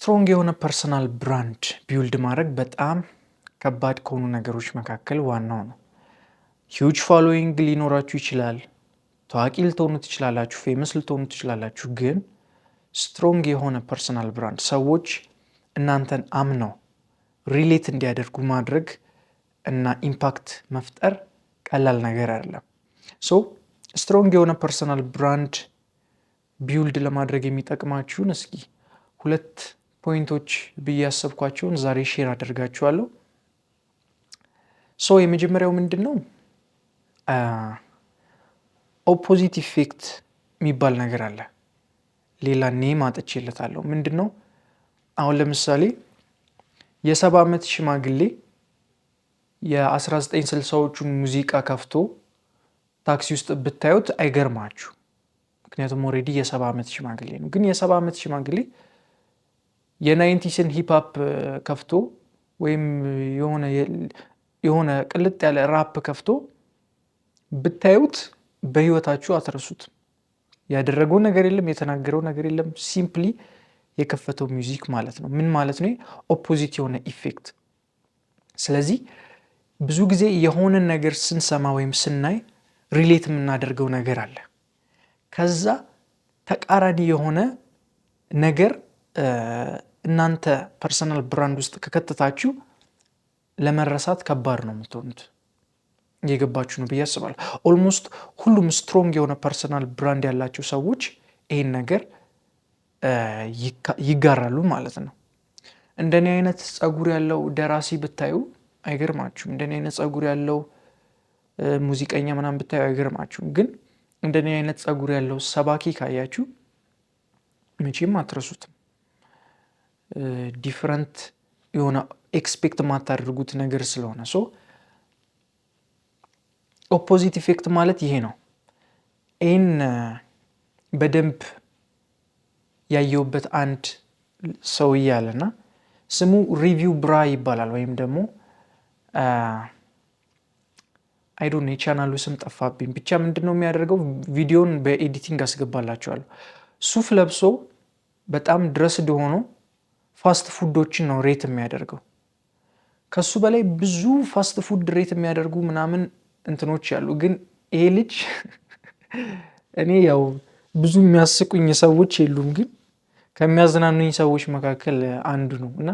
ስትሮንግ የሆነ ፐርሰናል ብራንድ ቢውልድ ማድረግ በጣም ከባድ ከሆኑ ነገሮች መካከል ዋናው ነው። ሂውጅ ፎሎዊንግ ሊኖራችሁ ይችላል፣ ታዋቂ ልትሆኑ ትችላላችሁ፣ ፌመስ ልትሆኑ ትችላላችሁ። ግን ስትሮንግ የሆነ ፐርሰናል ብራንድ ሰዎች እናንተን አምነው ሪሌት እንዲያደርጉ ማድረግ እና ኢምፓክት መፍጠር ቀላል ነገር አይደለም። ሶ ስትሮንግ የሆነ ፐርሰናል ብራንድ ቢውልድ ለማድረግ የሚጠቅማችሁን እስኪ 2 ፖይንቶች ብዬ ያሰብኳቸውን ዛሬ ሼር አደርጋችኋለሁ። ሶ የመጀመሪያው ምንድነው? ኦፖዚት ኢፌክት የሚባል ነገር አለ። ሌላ ኔም አጥቼለታለሁ። ምንድነው? አሁን ለምሳሌ የ70 ዓመት ሽማግሌ የ1960ዎቹን ሙዚቃ ከፍቶ ታክሲ ውስጥ ብታዩት አይገርማችሁ። ምክንያቱም ኦሬዲ የ70 ዓመት ሽማግሌ ነው። ግን የ70 ዓመት ሽማግሌ የ90ስን ሂፕ-ሆፕ ከፍቶ ወይም የሆነ ቅልጥ ያለ ራፕ ከፍቶ ብታዩት በህይወታችሁ አትረሱት። ያደረገው ነገር የለም፣ የተናገረው ነገር የለም። ሲምፕሊ የከፈተው ሚውዚክ ማለት ነው። ምን ማለት ነው? ኦፖዚት የሆነ ኢፌክት። ስለዚህ ብዙ ጊዜ የሆነን ነገር ስንሰማ ወይም ስናይ ሪሌት የምናደርገው ነገር አለ። ከዛ ተቃራኒ የሆነ ነገር እናንተ ፐርሰናል ብራንድ ውስጥ ከከተታችሁ ለመረሳት ከባድ ነው የምትሆኑት። እየገባችሁ ነው ብዬ አስባለሁ። ኦልሞስት ሁሉም ስትሮንግ የሆነ ፐርሰናል ብራንድ ያላቸው ሰዎች ይህን ነገር ይጋራሉ ማለት ነው። እንደኔ አይነት ጸጉር ያለው ደራሲ ብታዩ አይገርማችሁም። እንደኔ አይነት ጸጉር ያለው ሙዚቀኛ ምናምን ብታዩ አይገርማችሁም። ግን እንደኔ አይነት ጸጉር ያለው ሰባኪ ካያችሁ መቼም አትረሱትም። ዲፍረንት የሆነ ኤክስፔክት ማታደርጉት ነገር ስለሆነ ሶ ኦፖዚት ኢፌክት ማለት ይሄ ነው። ይህን በደንብ ያየውበት አንድ ሰውዬ አለና ስሙ ሪቪው ብራ ይባላል። ወይም ደግሞ አይዶን የቻናሉ ስም ጠፋብኝ። ብቻ ምንድነው የሚያደርገው? ቪዲዮን በኤዲቲንግ አስገባላችኋለሁ። ሱፍ ለብሶ በጣም ድረስድ ሆኖ ፋስት ፉዶችን ነው ሬት የሚያደርገው። ከሱ በላይ ብዙ ፋስት ፉድ ሬት የሚያደርጉ ምናምን እንትኖች ያሉ። ግን ይሄ ልጅ እኔ ያው ብዙ የሚያስቁኝ ሰዎች የሉም፣ ግን ከሚያዝናኑኝ ሰዎች መካከል አንዱ ነው እና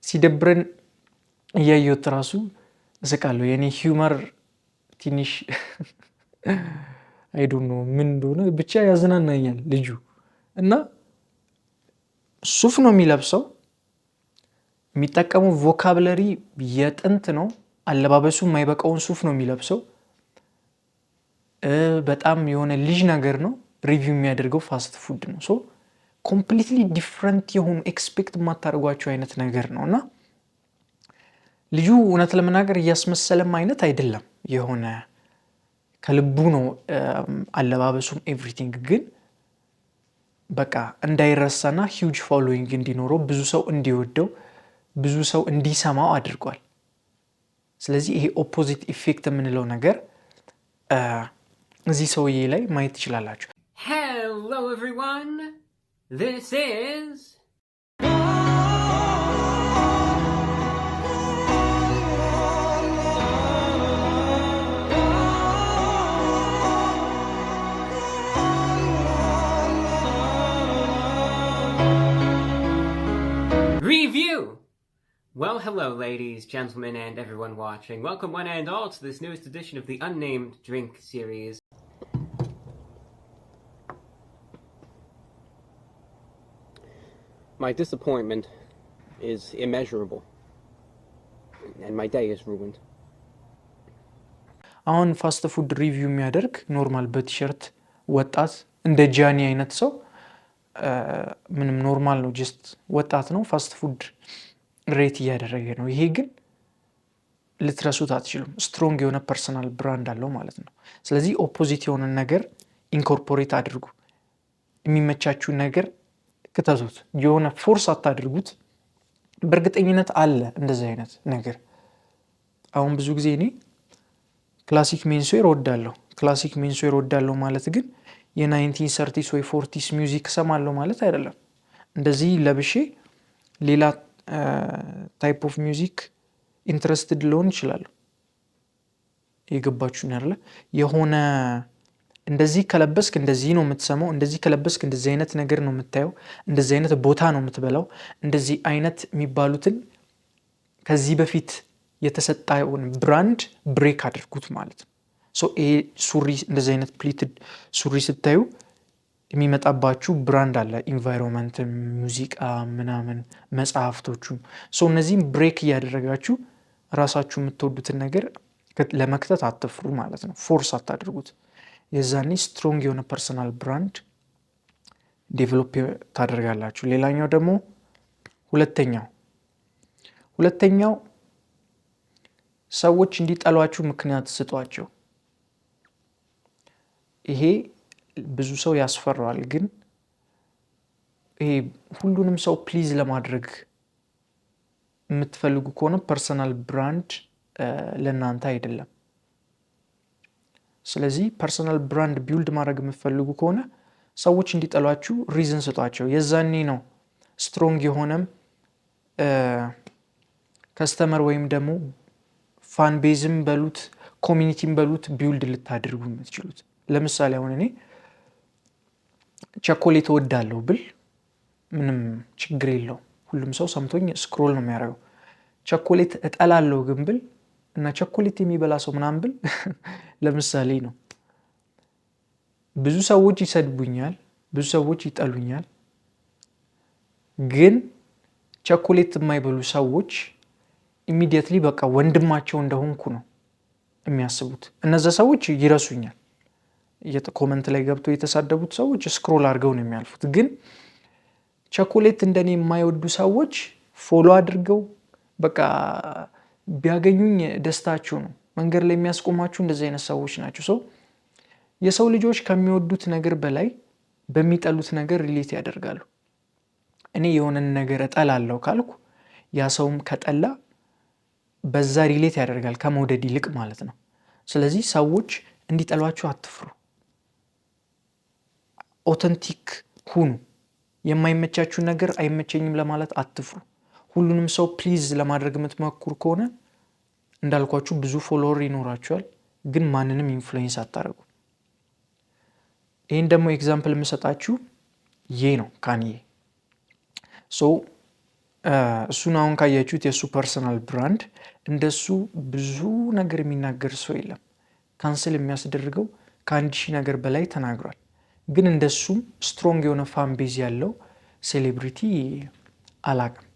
ሲደብረን እያየሁት ራሱ እስቃለሁ። የኔ ሂውመር ትንሽ አይዶን ነው ምን እንደሆነ ብቻ ያዝናናኛል ልጁ። እና ሱፍ ነው የሚለብሰው፣ የሚጠቀመው ቮካብለሪ የጥንት ነው። አለባበሱ የማይበቃውን ሱፍ ነው የሚለብሰው። በጣም የሆነ ልጅ ነገር ነው። ሪቪው የሚያደርገው ፋስት ፉድ ነው። ሶ ኮምፕሊትሊ ዲፍረንት የሆኑ ኤክስፔክት የማታደርጓቸው አይነት ነገር ነው እና ልጁ እውነት ለመናገር እያስመሰለም አይነት አይደለም። የሆነ ከልቡ ነው አለባበሱም ኤቭሪቲንግ። ግን በቃ እንዳይረሳና ሂውጅ ፎሎዊንግ እንዲኖረው፣ ብዙ ሰው እንዲወደው፣ ብዙ ሰው እንዲሰማው አድርጓል። ስለዚህ ይሄ ኦፖዚት ኢፌክት የምንለው ነገር እዚህ ሰውዬ ላይ ማየት ትችላላችሁ። Hello everyone, this is Review! Well, hello ladies, gentlemen, and everyone watching. Welcome one and all to this newest edition of the Unnamed Drink series. My disappointment is immeasurable, and my day is ruined. አሁን ፋስት ፉድ ሪቪው የሚያደርግ ኖርማል በቲሸርት ወጣት እንደ ጃኒ አይነት ሰው ምንም ኖርማል ነው፣ ጀስት ወጣት ነው፣ ፋስት ፉድ ሬት እያደረገ ነው። ይሄ ግን ልትረሱት አትችሉም። ስትሮንግ የሆነ ፐርሰናል ብራንድ አለው ማለት ነው። ስለዚህ ኦፖዚት የሆነ ነገር ኢንኮርፖሬት አድርጉ። የሚመቻችሁን ነገር ክተቱት። የሆነ ፎርስ አታድርጉት። በእርግጠኝነት አለ እንደዚህ አይነት ነገር። አሁን ብዙ ጊዜ እኔ ክላሲክ ሜንስዌር ወዳለሁ። ክላሲክ ሜንስዌር ወዳለሁ ማለት ግን የ1930s ወይ 40s ሚውዚክ ሰማለሁ ማለት አይደለም። እንደዚህ ለብሼ ሌላ ታይፕ ኦፍ ሚውዚክ ኢንትረስትድ ልሆን ይችላል። የገባችሁኝ አይደለ? የሆነ እንደዚህ ከለበስክ እንደዚህ ነው የምትሰማው፣ እንደዚህ ከለበስክ እንደዚህ አይነት ነገር ነው የምታየው፣ እንደዚህ አይነት ቦታ ነው የምትበላው፣ እንደዚህ አይነት የሚባሉትን ከዚህ በፊት የተሰጣውን ብራንድ ብሬክ አድርጉት ማለት ነው። ይሄ ሱሪ እንደዚህ አይነት ፕሊትድ ሱሪ ስታዩ የሚመጣባችሁ ብራንድ አለ፣ ኢንቫይሮንመንት፣ ሙዚቃ ምናምን፣ መጽሐፍቶቹም። እነዚህም ብሬክ እያደረጋችሁ ራሳችሁ የምትወዱትን ነገር ለመክተት አትፍሩ ማለት ነው። ፎርስ አታድርጉት። የዛኔ ስትሮንግ የሆነ ፐርሰናል ብራንድ ዴቨሎፕ ታደርጋላችሁ። ሌላኛው ደግሞ ሁለተኛው ሰዎች እንዲጠሏችሁ ምክንያት ስጧቸው። ይሄ ብዙ ሰው ያስፈራዋል፣ ግን ይሄ ሁሉንም ሰው ፕሊዝ ለማድረግ የምትፈልጉ ከሆነ ፐርሰናል ብራንድ ለእናንተ አይደለም። ስለዚህ ፐርሰናል ብራንድ ቢውልድ ማድረግ የምትፈልጉ ከሆነ ሰዎች እንዲጠሏችሁ ሪዝን ስጧቸው። የዛኔ ነው ስትሮንግ የሆነም ከስተመር ወይም ደግሞ ፋን ቤዝም በሉት ኮሚኒቲም በሉት ቢውልድ ልታደርጉ የምትችሉት። ለምሳሌ አሁን እኔ ቸኮሌት እወዳለሁ ብል ምንም ችግር የለው፣ ሁሉም ሰው ሰምቶኝ ስክሮል ነው የሚያደርገው። ቸኮሌት እጠላለሁ ግን ብል እና ቸኮሌት የሚበላ ሰው ምናምን ብል ለምሳሌ ነው፣ ብዙ ሰዎች ይሰድቡኛል፣ ብዙ ሰዎች ይጠሉኛል። ግን ቸኮሌት የማይበሉ ሰዎች ኢሚዲየትሊ በቃ ወንድማቸው እንደሆንኩ ነው የሚያስቡት። እነዛ ሰዎች ይረሱኛል። ኮመንት ላይ ገብተው የተሳደቡት ሰዎች ስክሮል አድርገው ነው የሚያልፉት። ግን ቸኮሌት እንደኔ የማይወዱ ሰዎች ፎሎ አድርገው በቃ ቢያገኙኝ ደስታቸው ነው። መንገድ ላይ የሚያስቆማችሁ እንደዚህ አይነት ሰዎች ናቸው። የሰው ልጆች ከሚወዱት ነገር በላይ በሚጠሉት ነገር ሪሌት ያደርጋሉ። እኔ የሆነን ነገር እጠላለሁ ካልኩ ያ ሰውም ከጠላ በዛ ሪሌት ያደርጋል ከመውደድ ይልቅ ማለት ነው። ስለዚህ ሰዎች እንዲጠሏችሁ አትፍሩ። ኦተንቲክ ሁኑ። የማይመቻችሁን ነገር አይመቸኝም ለማለት አትፍሩ። ሁሉንም ሰው ፕሊዝ ለማድረግ የምትሞክሩ ከሆነ እንዳልኳችሁ ብዙ ፎሎወር ይኖራችኋል፣ ግን ማንንም ኢንፍሉዌንስ አታደርጉ። ይህን ደግሞ ኤግዛምፕል የምሰጣችሁ ነው ካንዬ። እሱን አሁን ካያችሁት የእሱ ፐርሰናል ብራንድ እንደሱ ብዙ ነገር የሚናገር ሰው የለም። ካንስል የሚያስደርገው ከ1000 ነገር በላይ ተናግሯል። ግን እንደሱም ስትሮንግ የሆነ ፋን ቤዝ ያለው ሴሌብሪቲ አላቅም።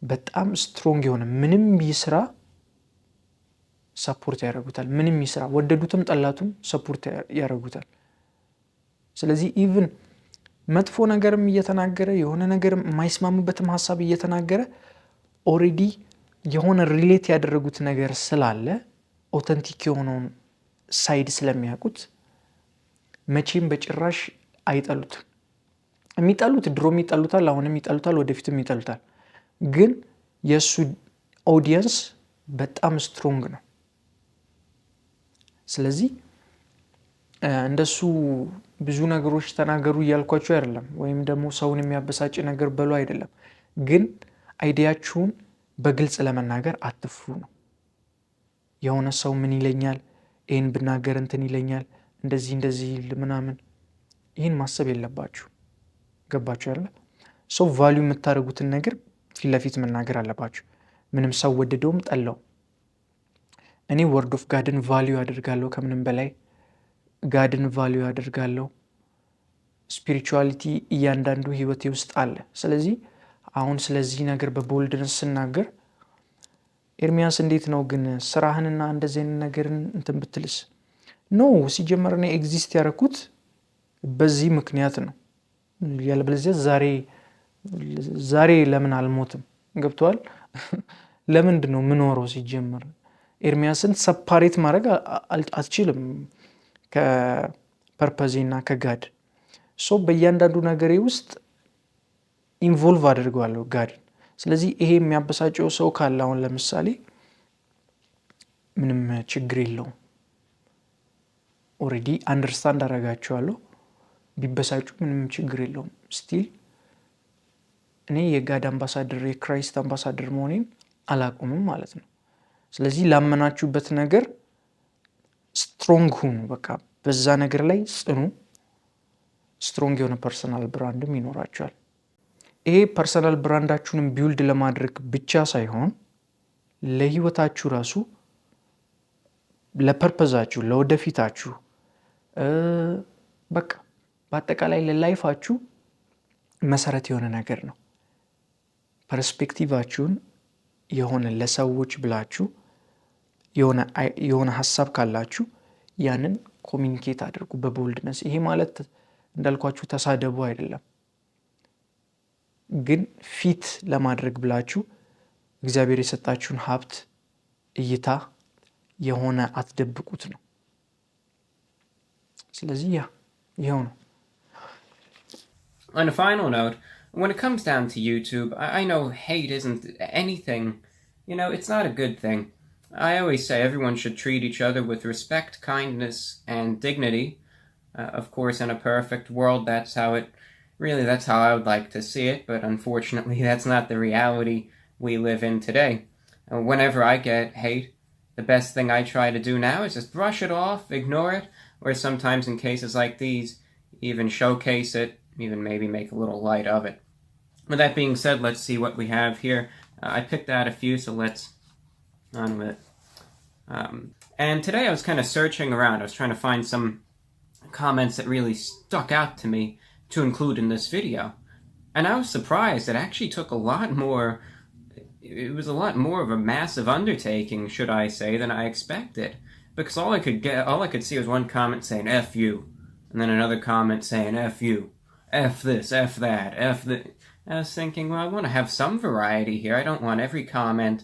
በጣም ስትሮንግ የሆነ ምንም ይስራ ሰፖርት ያደርጉታል። ምንም ይስራ ወደዱትም ጠላቱም ሰፖርት ያደርጉታል። ስለዚህ ኢቭን መጥፎ ነገርም እየተናገረ የሆነ ነገር የማይስማሙበትም ሀሳብ እየተናገረ ኦሬዲ የሆነ ሪሌት ያደረጉት ነገር ስላለ ኦተንቲክ የሆነውን ሳይድ ስለሚያውቁት መቼም በጭራሽ አይጠሉትም። የሚጠሉት ድሮም ይጠሉታል፣ አሁንም ይጠሉታል፣ ወደፊትም ይጠሉታል። ግን የእሱ ኦዲየንስ በጣም ስትሮንግ ነው። ስለዚህ እንደሱ ብዙ ነገሮች ተናገሩ እያልኳቸው አይደለም፣ ወይም ደግሞ ሰውን የሚያበሳጭ ነገር በሉ አይደለም። ግን አይዲያችሁን በግልጽ ለመናገር አትፍሩ ነው። የሆነ ሰው ምን ይለኛል፣ ይህን ብናገር እንትን ይለኛል፣ እንደዚህ ምናምን፣ ይህን ማሰብ የለባችሁ። ገባችሁ ያለ ሰው ቫሊዩ የምታደርጉትን ነገር ፊት ለፊት መናገር አለባችሁ። ምንም ሰው ወደደውም ጠላው። እኔ ወርድ ኦፍ ጋድን ቫሊዩ አድርጋለሁ። ከምንም በላይ ጋድን ቫሊዩ አድርጋለሁ። ስፒሪቹዋሊቲ እያንዳንዱ ህይወቴ ውስጥ አለ። ስለዚህ አሁን ስለዚህ ነገር በቦልድነስ ስናገር ኤርሚያስ እንዴት ነው ግን ስራህንና እንደዚህ አይነት ነገርን እንትን ብትልስ? ኖ ሲጀመር እኔ ኤግዚስት ያደረኩት በዚህ ምክንያት ነው። ያለበለዚያ ዛሬ ለምን አልሞትም? ገብቷል? ለምንድን ነው ምኖረው? ሲጀመር ኤርሚያስን ሰፓሬት ማድረግ አትችልም ከፐርፐዜና ከጋድ። በእያንዳንዱ ነገሬ ውስጥ ኢንቮልቭ አድርገዋለሁ ጋድን። ስለዚህ ይሄ የሚያበሳጨው ሰው ካለ አሁን ለምሳሌ ምንም ችግር የለውም። ኦሬዲ አንደርስታንድ አደርጋቸዋለሁ። ቢበሳጩ ምንም ችግር የለውም። ስቲል እኔ የጋድ አምባሳደር የክራይስት አምባሳደር መሆኔን አላቆምም ማለት ነው። ስለዚህ ላመናችሁበት ነገር ስትሮንግ ሁኑ። በቃ በዛ ነገር ላይ ጽኑ። ስትሮንግ የሆነ ፐርሰናል ብራንድም ይኖራችኋል። ይሄ ፐርሰናል ብራንዳችሁንም ቢውልድ ለማድረግ ብቻ ሳይሆን ለህይወታችሁ ራሱ ለፐርፐዛችሁ፣ ለወደፊታችሁ በቃ በአጠቃላይ ለላይፋችሁ መሰረት የሆነ ነገር ነው። ፐርስፔክቲቫችሁን የሆነ ለሰዎች ብላችሁ የሆነ ሀሳብ ካላችሁ ያንን ኮሚኒኬት አድርጉ በቦልድነስ። ይሄ ማለት እንዳልኳችሁ ተሳደቡ አይደለም፣ ግን ፊት ለማድረግ ብላችሁ እግዚአብሔር የሰጣችሁን ሀብት እይታ የሆነ አትደብቁት ነው። ስለዚህ ይኸው ነው። On a final note, when it comes down to YouTube, I know hate isn't anything, it's not a good thing. I always say everyone should treat each other with respect, kindness, and dignity. Of course, in a perfect world, that's how I would like to see it, but unfortunately, that's not the reality we live in today. Whenever I get hate, the best thing I try to do now is just brush it off, ignore it, or sometimes in cases like these, even showcase it, even maybe make a little light of it. With that being said, let's see what we have here. I picked out a few, so let's on with it. And today I was kind of searching around. I was trying to find some comments that really stuck out to me to include in this video. And I was surprised. It actually took a lot more... It was a lot more of a massive undertaking, should I say, than I expected. Because all I could see was one comment saying, F you. And then another comment saying, F you. F this, F that, F the... I was thinking, well, I want to have some variety here. I don't want every comment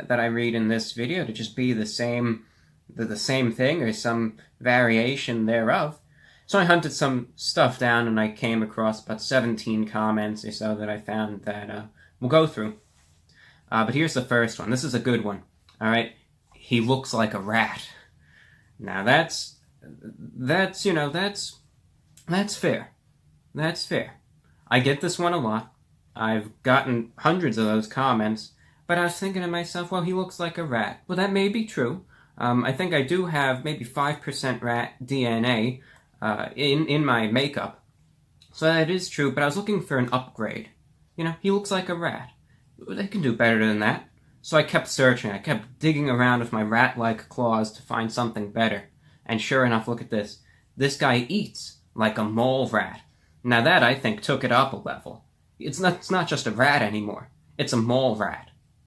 that I read in this video to just be the same thing or some variation thereof. So I hunted some stuff down and I came across about 17 comments or so that I found that we'll go through. But here's the first one. This is a good one. All right. He looks like a rat. Now that's fair. That's fair. I get this one a lot. I've gotten hundreds of those comments, but I was thinking to myself, well, he looks like a rat. Well, that may be true. I think I do have maybe 5% rat DNA in my makeup. So that is true, but I was looking for an upgrade. He looks like a rat. They can do better than that. So I kept searching. I kept digging around with my rat-like claws to find something better. And sure enough, look at this. This guy eats like a mole rat. Now that, I think, took it up a level. It's not just a rat anymore. It's a mole rat.